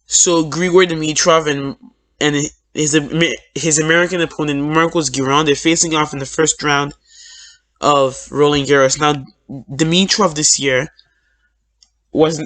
So Grigor Dimitrov and his American opponent Marcos Giron, they're facing off in the first round of Roland Garros. Now Dimitrov this year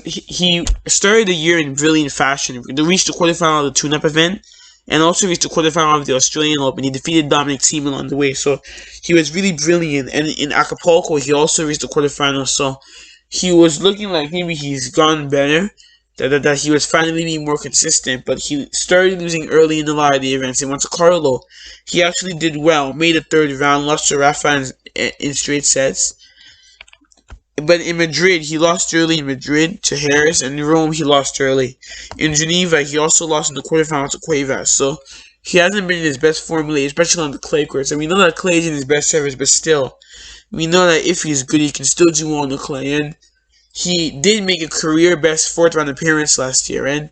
he started the year in brilliant fashion. He reached the quarterfinal of the tune-up event and also reached the quarterfinal of the Australian Open. He defeated Dominic Thiem along the way, so he was really brilliant. And in Acapulco, he also reached the quarterfinal, so he was looking like maybe he's gone better, that he was finally being more consistent, but he started losing early in a lot of the events. In Monte Carlo, he actually did well, made a third round, lost to Rafa in straight sets. But in Madrid, he lost early in Madrid to Harris, and in Rome, he lost early. In Geneva, he also lost in the quarterfinals to Cuevas, so he hasn't been in his best form lately, especially on the clay courts. And we know that clay is in his best service, but still, we know that if he's good, he can still do well on the clay. And he did make a career best fourth round appearance last year. And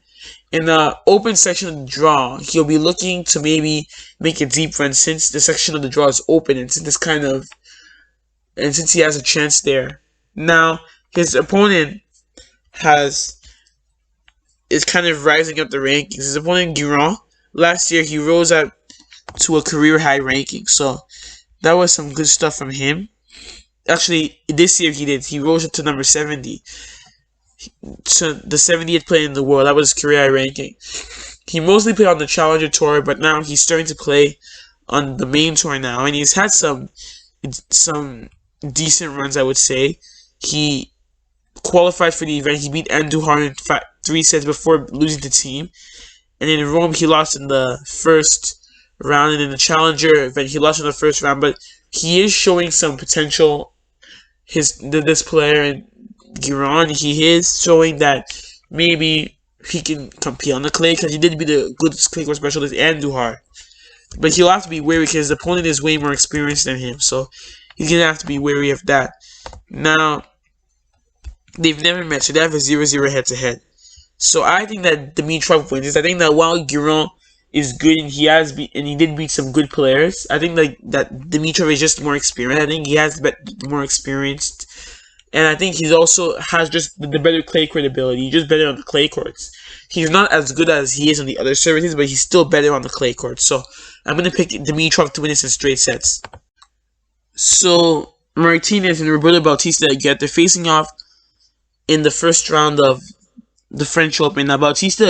in the open section of the draw, he'll be looking to maybe make a deep run since the section of the draw is open, and since he has a chance there. Now, his opponent is kind of rising up the rankings. His opponent, Giron, last year he rose up to a career-high ranking. So, that was some good stuff from him. Actually, this year he did. He rose up to number 70. So, the 70th player in the world. That was his career-high ranking. He mostly played on the Challenger Tour, but now he's starting to play on the main tour now. And he's had some decent runs, I would say. He qualified for the event. He beat Andujar in 3 sets before losing to Thiem. And in Rome, he lost in the first round. And in the Challenger event, he lost in the first round. But he is showing some potential. This player, in Giron, he is showing that maybe he can compete on the clay, because he did beat a good clay court specialist, Andujar. But he'll have to be wary because his opponent is way more experienced than him. So he's going to have to be wary of that. Now, they've never met, so they have a 0-0 head-to-head. So I think that Dimitrov wins. I think that while Giron is good and he did beat some good players, I think that Dimitrov is just more experienced. I think he has more experienced, and I think he also has just the better clay court ability. He's just better on the clay courts. He's not as good as he is on the other surfaces, but he's still better on the clay courts. So I'm gonna pick Dimitrov to win this in straight sets. So Martinez and Roberto Bautista they're facing off in the first round of the French Open. Now, Bautista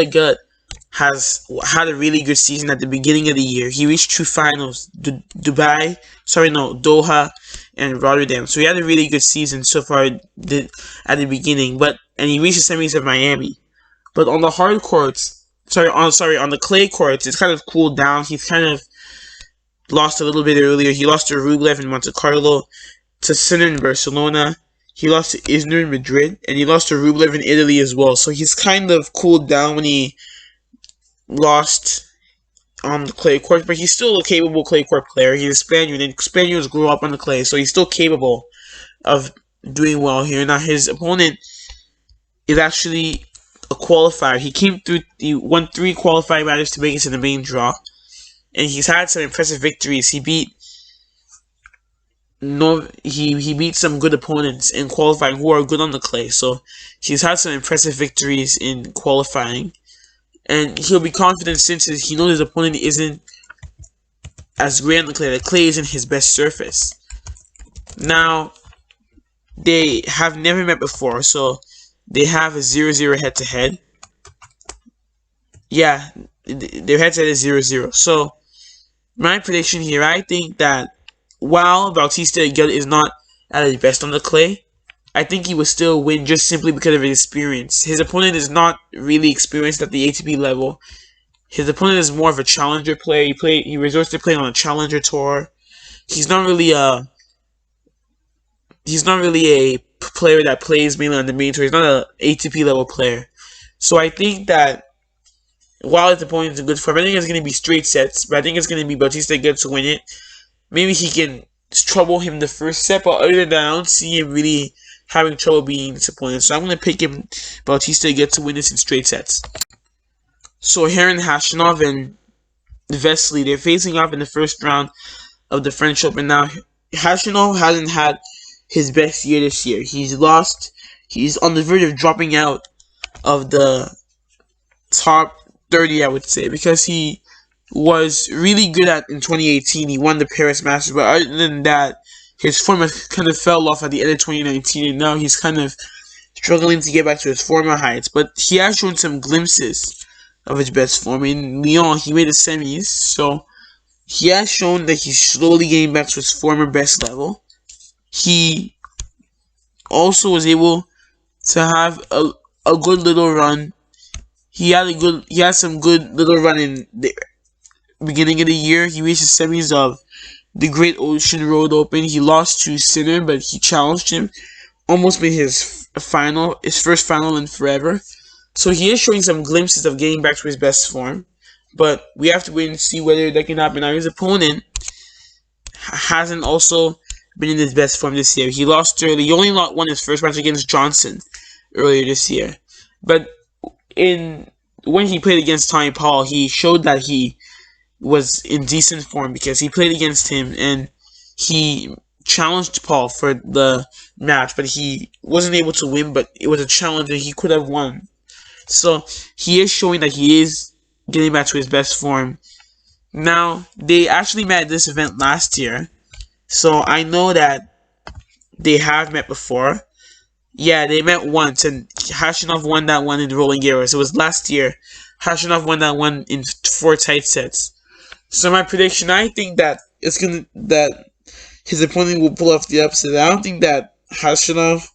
has had a really good season at the beginning of the year. He reached 2 finals, Doha and Rotterdam. So he had a really good season so far at the beginning, and he reached the semis of Miami. But on the hard courts, on the clay courts, it's kind of cooled down. He's kind of lost a little bit earlier. He lost to Rublev in Monte Carlo, to Sinner in Barcelona. He lost to Isner in Madrid, and he lost to Rublev in Italy as well. So he's kind of cooled down when he lost on the clay court, but he's still a capable clay court player. He's a Spaniard, and Spaniards grew up on the clay, so he's still capable of doing well here. Now, his opponent is actually a qualifier. He won 3 qualifying matches to make it to the main draw, and he's had some impressive victories. He beat some good opponents in qualifying who are good on the clay, so he's had some impressive victories in qualifying, and he'll be confident since he knows his opponent isn't as great on the clay. The clay isn't his best surface. Now, they have never met before, so they have a 0-0 head-to-head. Yeah, their head-to-head is 0-0. So, my prediction here, I think that while Bautista is not at his best on the clay, I think he will still win just simply because of his experience. His opponent is not really experienced at the ATP level. His opponent is more of a challenger player. He resorts to playing on a challenger tour. He's not really a player that plays mainly on the main tour. He's not an ATP level player. So I think that while his opponent is in good form, I think it's going to be straight sets, but I think it's going to be Bautista to win it. Maybe he can trouble him the first set, but other than that, I don't see him really having trouble beating his opponent. So I'm going to pick Bautista to win this in straight sets. So here in Khachanov and Vesely, they're facing off in the first round of the French Open. Now, Khachanov hasn't had his best year this year. He's on the verge of dropping out of the top 30, I would say, because he was really good in 2018. He won the Paris Masters, but other than that, his form kind of fell off at the end of 2019, and now he's kind of struggling to get back to his former heights. But he has shown some glimpses of his best form. In Lyon, he made the semis, so he has shown that he's slowly getting back to his former best level. He also was able to have a good little run. He had some good little run in the beginning of the year. He reached the semis of the Great Ocean Road Open. He lost to Sinner, but he challenged him. Almost made his first final in forever. So he is showing some glimpses of getting back to his best form. But we have to wait and see whether that can happen. Now, his opponent hasn't also been in his best form this year. He lost early. He only won his first match against Johnson earlier this year. But when he played against Tommy Paul, he showed that he was in decent form because he played against him and he challenged Paul for the match, but he wasn't able to win, but it was a challenge that he could have won. So he is showing that he is getting back to his best form. Now, they actually met at this event last year, so I know that they have met before. Yeah, they met once, and Khachanov won that one in Roland Garros. It was last year. Khachanov won that one in 4 tight sets. So my prediction, I think that his opponent will pull off the upset. I don't think that Khachanov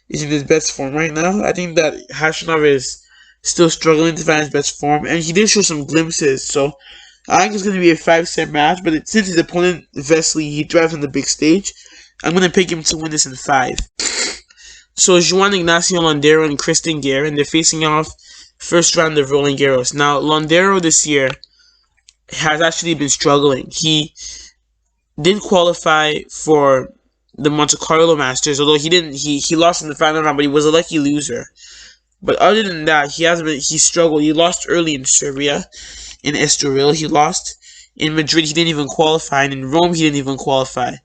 is in his best form right now. I think that Khachanov is still struggling to find his best form, and he did show some glimpses. So I think it's going to be a 5-set match, but since his opponent, Vesely, he thrives on the big stage, I'm going to pick him to win this in 5. So Juan Ignacio Londero and Cristian Garin, they're facing off first round of Roland Garros. Now, Londero this year has actually been struggling. He did qualify for the Monte Carlo Masters, although he lost in the final round, but he was a lucky loser. But other than that, he struggled. He lost early in Serbia. In Estoril, he lost. In Madrid, he didn't even qualify. And in Rome, he didn't even qualify.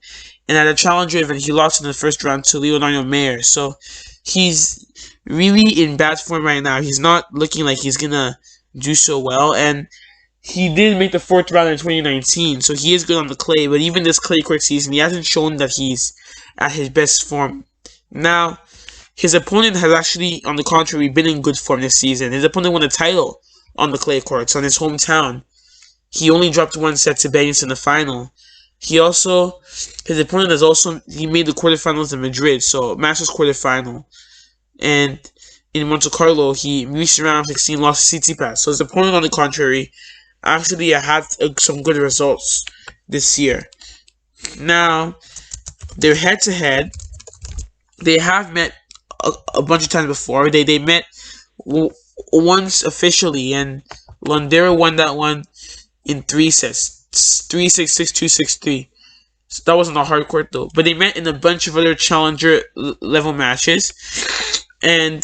And at a Challenger event, he lost in the first round to Leonardo Mayer. So he's really in bad form right now. He's not looking like he's going to do so well. And he did make the 4th round in 2019, so he is good on the clay. But even this clay court season, he hasn't shown that he's at his best form. Now, his opponent has actually, on the contrary, been in good form this season. His opponent won a title on the clay courts on his hometown. He only dropped 1 set to Bautista in the final. His opponent he made the quarterfinals in Madrid, so Masters quarterfinal. And in Monte Carlo, he reached the round of 16, lost to Tsitsipas. So his opponent, on the contrary, actually had some good results this year. Now, they're head-to-head. They have met a bunch of times before. They met once officially, and Londero won that one in 3 sets. 3-6, 6-2, 6-3. So that wasn't a hard court though. But they met in a bunch of other challenger level matches. And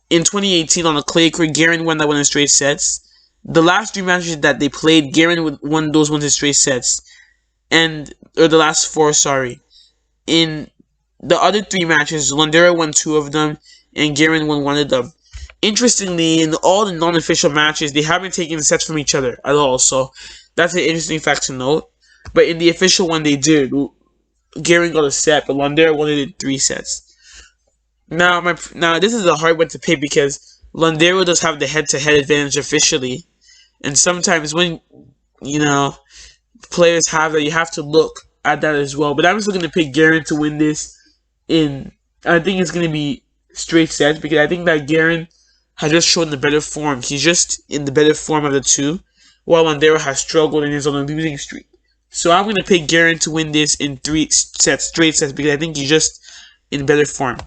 in 2018 on the clay court, Garin won that one in straight sets. The last 3 matches that they played, Garin won those ones in straight sets. Or the last 4, sorry. In the other 3 matches, Londero won 2 of them, and Garin won 1 of them. Interestingly, in all the non-official matches, they haven't taken sets from each other at all, so that's an interesting fact to note. But in the official one, they did. Garin got a set, but Londero won it in 3 sets. Now, this is a hard one to pick because Londero does have the head-to-head advantage officially, and sometimes when players have that, you have to look at that as well. But I'm still going to pick Garin to win this. I think it's going to be straight sets because I think that Garin has just shown the better form. He's just in the better form of the two, while Londero has struggled and is on a losing streak. So I'm going to pick Garin to win this in 3 sets, straight sets, because I think he's just in better form.